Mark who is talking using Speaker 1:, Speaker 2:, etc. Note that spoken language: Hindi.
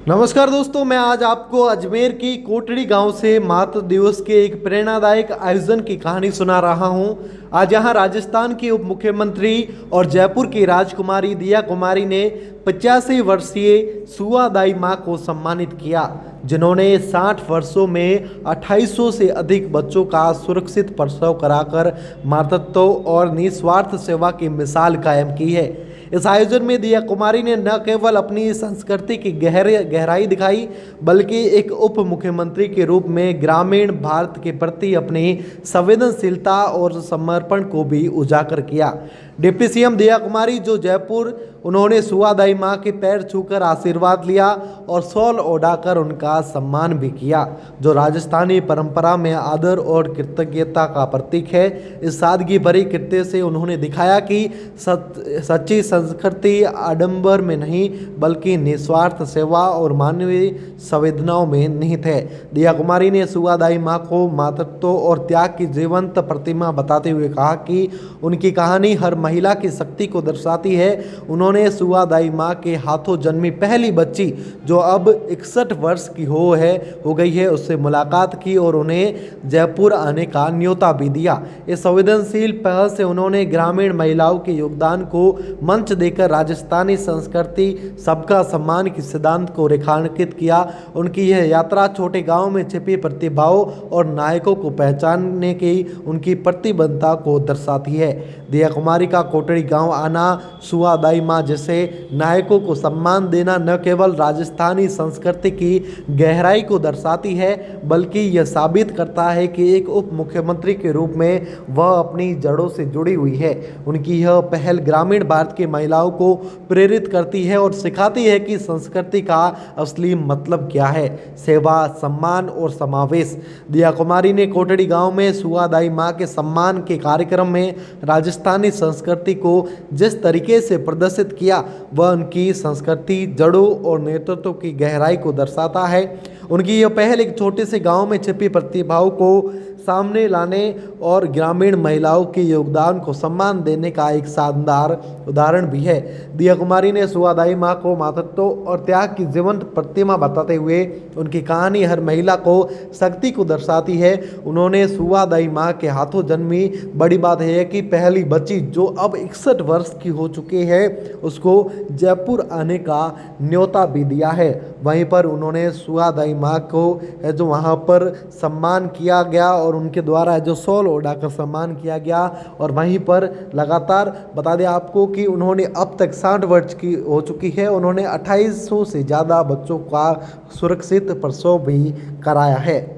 Speaker 1: नमस्कार दोस्तों, मैं आज आपको अजमेर की कोटड़ी गांव से मातृ दिवस के एक प्रेरणादायक आयोजन की कहानी सुना रहा हूं। आज यहां राजस्थान की उप मुख्यमंत्री और जयपुर की राजकुमारी दिया कुमारी ने 85 वर्षीय सुवादाई मां को सम्मानित किया, जिन्होंने 60 वर्षों में 2800 से अधिक बच्चों का सुरक्षित प्रसव कराकर मातृत्व और निस्वार्थ सेवा की मिसाल कायम की है। इस आयोजन में दिया कुमारी ने न केवल अपनी संस्कृति की गहराई दिखाई, बल्कि एक उप मुख्यमंत्री के रूप में ग्रामीण भारत के प्रति अपनी संवेदनशीलता और समर्पण को भी उजागर किया। डिप्टी सीएम दिया कुमारी जो जयपुर, उन्होंने सुवादाई मां के पैर छूकर आशीर्वाद लिया और शॉल ओढ़ाकर उनका सम्मान भी किया, जो राजस्थानी परंपरा में आदर और कृतज्ञता का प्रतीक है। इस सादगी भरी कृत्य से उन्होंने दिखाया कि सच्ची संस्कृति आडंबर में नहीं, बल्कि निस्वार्थ सेवा और मानवीय संवेदनाओं में निहित है। दिया कुमारी ने सुवादाई मां को मातृत्व और त्याग की जीवंत प्रतिमा बताते हुए कहा कि उनकी कहानी हर महिला की शक्ति को दर्शाती है। उन्होंने सुवादाई मां के हाथों जन्मी पहली बच्ची, जो अब 61 वर्ष की हो गई है, उससे मुलाकात की और उन्हें जयपुर आने का न्योता भी दिया। इस संवेदनशील पहल से उन्होंने ग्रामीण महिलाओं के योगदान को मंच देकर राजस्थानी संस्कृति सबका सम्मान के सिद्धांत को रेखांकित किया। उनकी यह यात्रा छोटे गांव में छिपी प्रतिभाओं और नायकों को पहचानने की उनकी प्रतिबद्धता को दर्शाती है। दिया कुमारी का कोटड़ी गांव आना, सुवादाई मां जैसे नायकों को सम्मान देना न केवल राजस्थानी संस्कृति की गहराई को दर्शाती है, बल्कि यह साबित करता है कि एक उप मुख्यमंत्री के रूप में वह अपनी जड़ों से जुड़ी हुई है। उनकी यह पहल ग्रामीण भारत की महिलाओं को प्रेरित करती है और सिखाती है कि संस्कृति का असली मतलब क्या है: सेवा, सम्मान और समावेश। दिया कुमारी ने कोटड़ी गांव में सुवादाई मां के सम्मान के कार्यक्रम में राजस्थानी संस्कृति को जिस तरीके से प्रदर्शित किया, वह उनकी संस्कृति, जड़ों और नेतृत्व की गहराई को दर्शाता है। उनकी यह पहल एक छोटे से गांव में छिपी प्रतिभाओं को सामने लाने और ग्रामीण महिलाओं के योगदान को सम्मान देने का एक शानदार उदाहरण भी है। दिया कुमारी ने सुवादाई मां को मातृत्व और त्याग की जीवंत प्रतिमा बताते हुए उनकी कहानी हर महिला को शक्ति को दर्शाती है। उन्होंने सुवादाई मां के हाथों जन्मी बड़ी बात है कि पहली बच्ची, जो अब 61 वर्ष की हो चुकी है, उसको जयपुर आने का न्योता भी दिया है। वहीं पर उन्होंने सुवादाई मां को जो वहाँ पर सम्मान किया गया और उनके द्वारा जो शॉल ओढ़ाकर सम्मान किया गया, और वहीं पर लगातार बता दें आपको कि उन्होंने अब तक 60 वर्ष की हो चुकी है। उन्होंने 2800 से ज़्यादा बच्चों का सुरक्षित प्रसव भी कराया है।